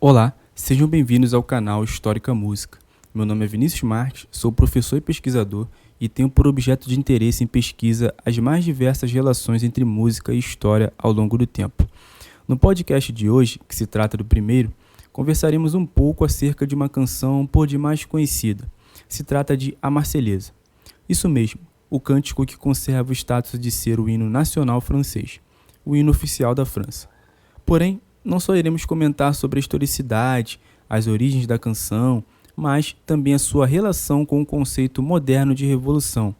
Olá, sejam bem-vindos ao canal Histórica Música. Meu nome é Vinícius Marques, sou professor e pesquisador e tenho por objeto de interesse em pesquisa as mais diversas relações entre música e história ao longo do tempo. No podcast de hoje, que se trata do primeiro, conversaremos um pouco acerca de uma canção por demais conhecida. Se trata de A Marselhesa. Isso mesmo, o cântico que conserva o status de ser o hino nacional francês, o hino oficial da França. Porém, não só iremos comentar sobre a historicidade, as origens da canção, mas também a sua relação com o conceito moderno de revolução.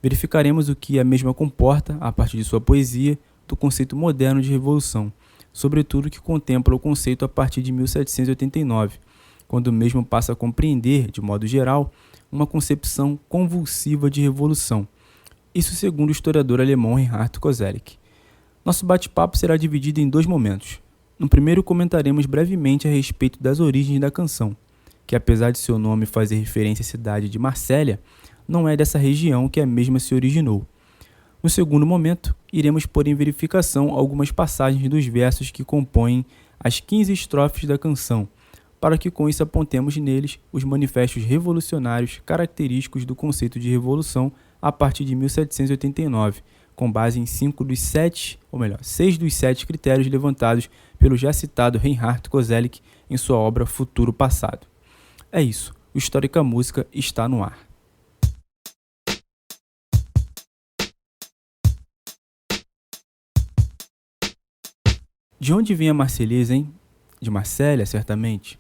Verificaremos o que a mesma comporta, a partir de sua poesia, do conceito moderno de revolução, sobretudo que contempla o conceito a partir de 1789, quando o mesmo passa a compreender, de modo geral, uma concepção convulsiva de revolução. Isso segundo o historiador alemão Reinhard Koselleck. Nosso bate-papo será dividido em dois momentos. No primeiro, comentaremos brevemente a respeito das origens da canção, que apesar de seu nome fazer referência à cidade de Marsella, não é dessa região que a mesma se originou. No segundo momento, iremos pôr em verificação algumas passagens dos versos que compõem as 15 estrofes da canção, para que com isso apontemos neles os manifestos revolucionários característicos do conceito de revolução a partir de 1789, com base em 6 dos 7 critérios levantados pelo já citado Reinhard Koselleck em sua obra Futuro Passado. É isso, o Histórica Música está no ar. De onde vem a Marselhesa, hein? De Marsella, certamente?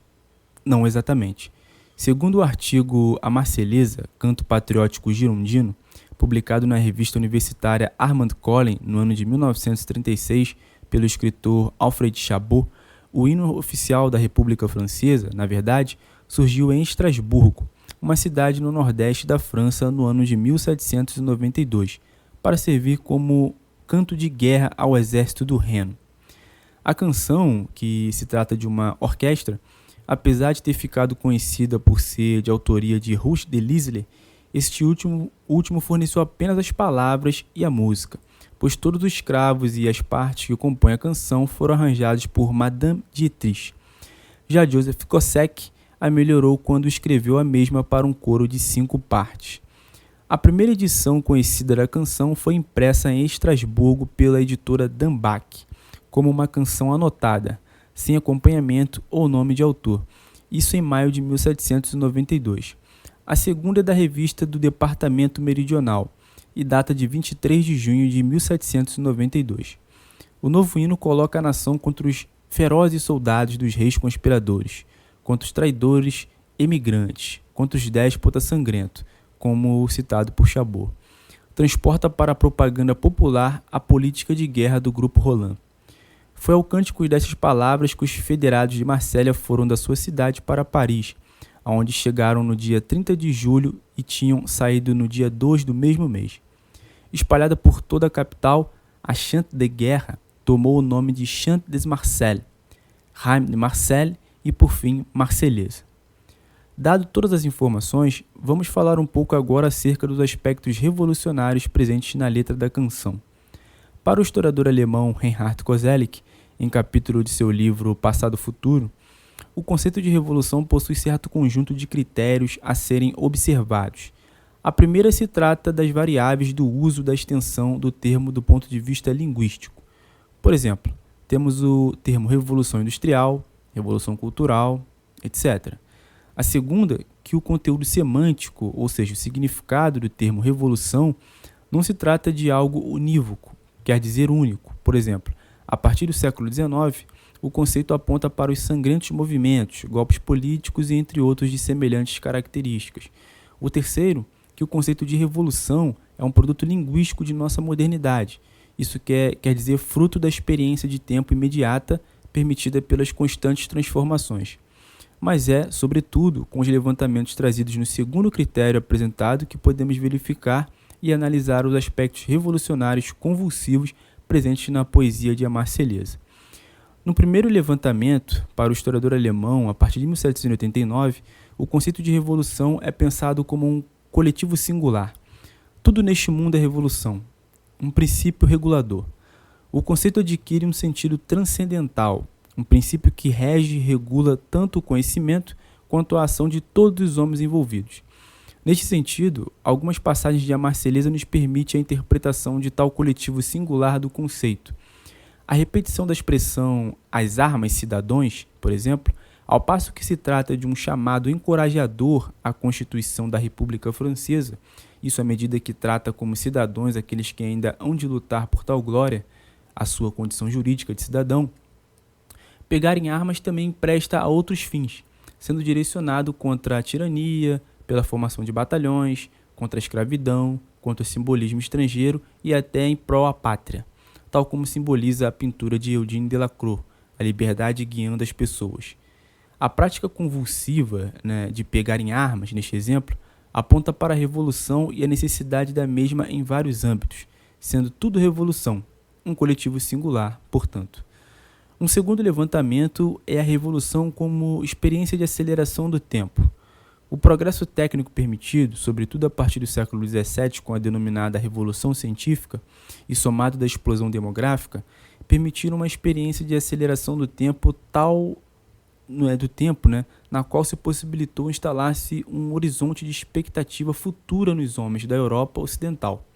Não exatamente. Segundo o artigo A Marselhesa, Canto Patriótico Girondino, publicado na revista universitária Armand Collen no ano de 1936 pelo escritor Alfred Chabot, o hino oficial da República Francesa, na verdade, surgiu em Estrasburgo, uma cidade no nordeste da França no ano de 1792, para servir como canto de guerra ao exército do Reno. A canção, que se trata de uma orquestra, apesar de ter ficado conhecida por ser de autoria de Ruth de Lisle, este último forneceu apenas as palavras e a música, pois todos os cravos e as partes que compõem a canção foram arranjados por Madame Dietrich. Já Joseph Kossek a melhorou quando escreveu a mesma para um coro de 5 partes. A primeira edição conhecida da canção foi impressa em Estrasburgo pela editora Dambach, como uma canção anotada, sem acompanhamento ou nome de autor, isso em maio de 1792. A segunda é da revista do Departamento Meridional e data de 23 de junho de 1792. O novo hino coloca a nação contra os ferozes soldados dos reis conspiradores, contra os traidores emigrantes, contra os déspotas sangrentos, como citado por Chabot. Transporta para a propaganda popular a política de guerra do Grupo Roland. Foi ao cântico dessas palavras que os federados de Marsella foram da sua cidade para Paris, onde chegaram no dia 30 de julho e tinham saído no dia 2 do mesmo mês. Espalhada por toda a capital, a Chante de Guerra tomou o nome de Chante des Marcel, Rime de Marcel e, por fim, Marselhesa. Dado todas as informações, vamos falar um pouco agora acerca dos aspectos revolucionários presentes na letra da canção. Para o historiador alemão Reinhard Koselleck, em capítulo de seu livro Passado Futuro, o conceito de revolução possui certo conjunto de critérios a serem observados. A primeira se trata das variáveis do uso da extensão do termo do ponto de vista linguístico. Por exemplo, temos o termo revolução industrial, revolução cultural, etc. A segunda, que o conteúdo semântico, ou seja, o significado do termo revolução, não se trata de algo unívoco, quer dizer único. Por exemplo, a partir do século XIX, o conceito aponta para os sangrentos movimentos, golpes políticos e entre outros de semelhantes características. O terceiro, que o conceito de revolução é um produto linguístico de nossa modernidade. Isso quer dizer fruto da experiência de tempo imediata permitida pelas constantes transformações. Mas é, sobretudo, com os levantamentos trazidos no segundo critério apresentado que podemos verificar e analisar os aspectos revolucionários convulsivos presentes na poesia de A Marselhesa. No primeiro levantamento, para o historiador alemão, a partir de 1789, o conceito de revolução é pensado como um coletivo singular. Tudo neste mundo é revolução, um princípio regulador. O conceito adquire um sentido transcendental, um princípio que rege e regula tanto o conhecimento quanto a ação de todos os homens envolvidos. Neste sentido, algumas passagens de A Marselhesa nos permitem a interpretação de tal coletivo singular do conceito. A repetição da expressão "as armas, cidadãos", por exemplo, ao passo que se trata de um chamado encorajador à Constituição da República Francesa, isso à medida que trata como cidadãos aqueles que ainda hão de lutar por tal glória, a sua condição jurídica de cidadão, pegar em armas também presta a outros fins, sendo direcionado contra a tirania, pela formação de batalhões, contra a escravidão, contra o simbolismo estrangeiro e até em pró à pátria, tal como simboliza a pintura de Eugène Delacroix, a liberdade guiando as pessoas. A prática convulsiva, de pegar em armas, neste exemplo, aponta para a revolução e a necessidade da mesma em vários âmbitos, sendo tudo revolução, um coletivo singular, portanto. Um segundo levantamento é a revolução como experiência de aceleração do tempo. O progresso técnico permitido, sobretudo a partir do século XVII, com a denominada Revolução Científica, e somado da explosão demográfica, permitiram uma experiência de aceleração do tempo na qual se possibilitou instalar-se um horizonte de expectativa futura nos homens da Europa Ocidental.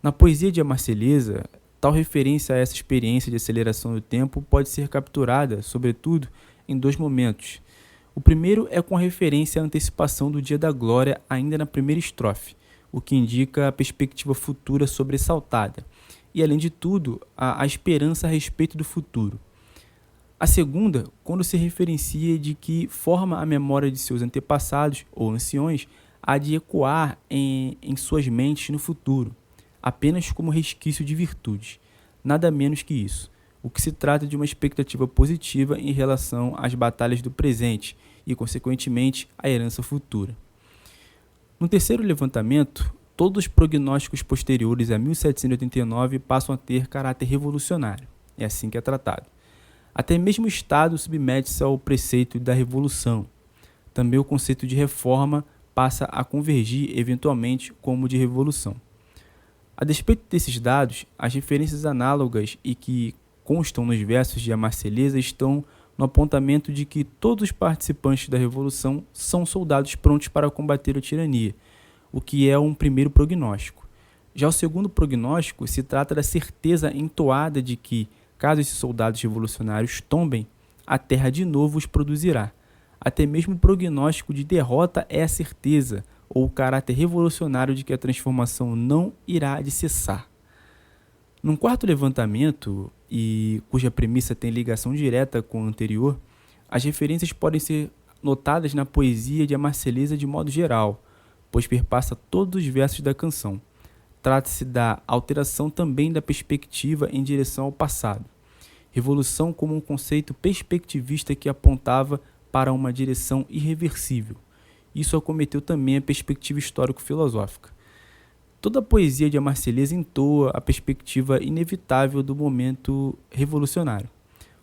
Na poesia de A Marselhesa, tal referência a essa experiência de aceleração do tempo pode ser capturada, sobretudo, em dois momentos. O primeiro é com a referência à antecipação do dia da glória ainda na primeira estrofe, o que indica a perspectiva futura sobressaltada, e, além de tudo, a esperança a respeito do futuro. A segunda, quando se referencia de que forma a memória de seus antepassados ou anciões há de ecoar em suas mentes no futuro, apenas como resquício de virtudes, nada menos que isso, o que se trata de uma expectativa positiva em relação às batalhas do presente e, consequentemente, à herança futura. No terceiro levantamento, todos os prognósticos posteriores a 1789 passam a ter caráter revolucionário, é assim que é tratado. Até mesmo o Estado submete-se ao preceito da revolução. Também o conceito de reforma passa a convergir eventualmente como de revolução. A despeito desses dados, as referências análogas e que constam nos versos de A Marselhesa estão no apontamento de que todos os participantes da revolução são soldados prontos para combater a tirania, o que é um primeiro prognóstico. Já o segundo prognóstico se trata da certeza entoada de que, caso esses soldados revolucionários tombem, a terra de novo os produzirá. Até mesmo o prognóstico de derrota é a certeza, ou o caráter revolucionário de que a transformação não irá de cessar. Num quarto levantamento, e cuja premissa tem ligação direta com o anterior, as referências podem ser notadas na poesia de A Marselhesa de modo geral, pois perpassa todos os versos da canção. Trata-se da alteração também da perspectiva em direção ao passado. Revolução como um conceito perspectivista que apontava para uma direção irreversível. Isso acometeu também a perspectiva histórico-filosófica. Toda a poesia de A Marselhesa entoa a perspectiva inevitável do momento revolucionário.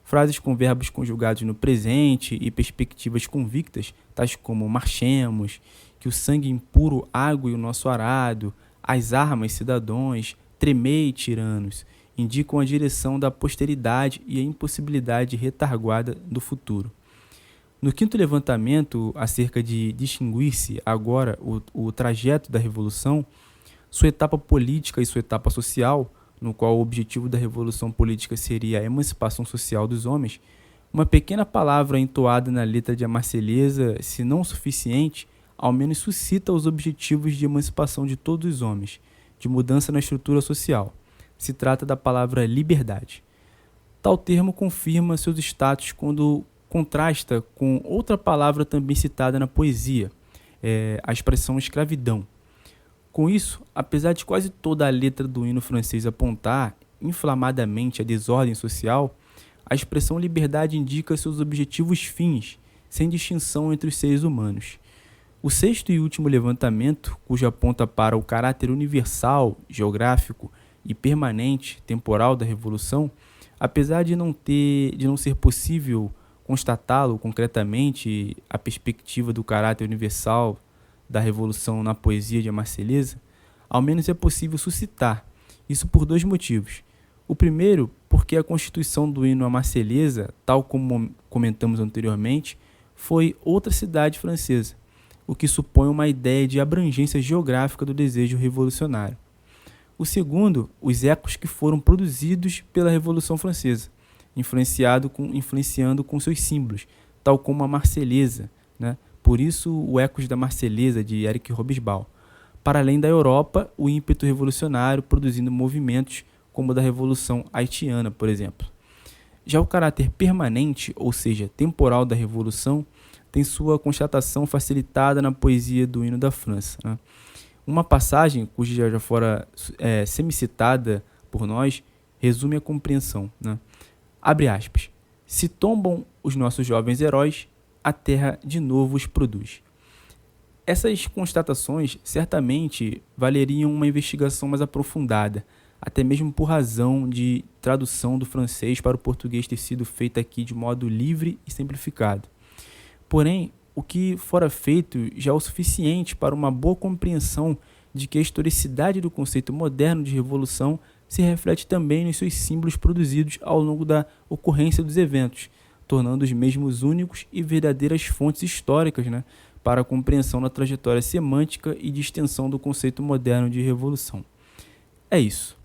Frases com verbos conjugados no presente e perspectivas convictas, tais como marchemos, que o sangue impuro águe o nosso arado, as armas, cidadãos, tremei, tiranos, indicam a direção da posteridade e a impossibilidade retarguada do futuro. No quinto levantamento, acerca de distinguir-se agora o trajeto da revolução, sua etapa política e sua etapa social, no qual o objetivo da revolução política seria a emancipação social dos homens, uma pequena palavra entoada na letra de A Marselhesa, se não suficiente, ao menos suscita os objetivos de emancipação de todos os homens, de mudança na estrutura social. Se trata da palavra liberdade. Tal termo confirma seus status quando contrasta com outra palavra também citada na poesia, a expressão escravidão. Com isso, apesar de quase toda a letra do hino francês apontar inflamadamente a desordem social, a expressão liberdade indica seus objetivos fins, sem distinção entre os seres humanos. O sexto e último levantamento, cujo aponta para o caráter universal, geográfico e permanente, temporal da revolução, apesar de não ser possível constatá-lo concretamente, a perspectiva do caráter universal da revolução na poesia de A Marselhesa, ao menos é possível suscitar, isso por dois motivos. O primeiro, porque a constituição do hino à Marselhesa, tal como comentamos anteriormente, foi outra cidade francesa, o que supõe uma ideia de abrangência geográfica do desejo revolucionário. O segundo, os ecos que foram produzidos pela Revolução Francesa, influenciando com seus símbolos, tal como a Marselhesa, né? Por isso, o Ecos da Marselhesa, de Eric Hobsbawm. Para além da Europa, o ímpeto revolucionário produzindo movimentos como o da Revolução Haitiana, por exemplo. Já o caráter permanente, ou seja, temporal da Revolução, tem sua constatação facilitada na poesia do hino da França, né? Uma passagem, cuja já fora semicitada por nós, resume a compreensão, né? Abre aspas. Se tombam os nossos jovens heróis, a terra de novo os produz. Essas constatações certamente valeriam uma investigação mais aprofundada, até mesmo por razão de tradução do francês para o português ter sido feita aqui de modo livre e simplificado. Porém, o que fora feito já é o suficiente para uma boa compreensão de que a historicidade do conceito moderno de revolução se reflete também nos seus símbolos produzidos ao longo da ocorrência dos eventos, tornando os mesmos únicos e verdadeiras fontes históricas, né, para a compreensão da trajetória semântica e de extensão do conceito moderno de revolução. É isso.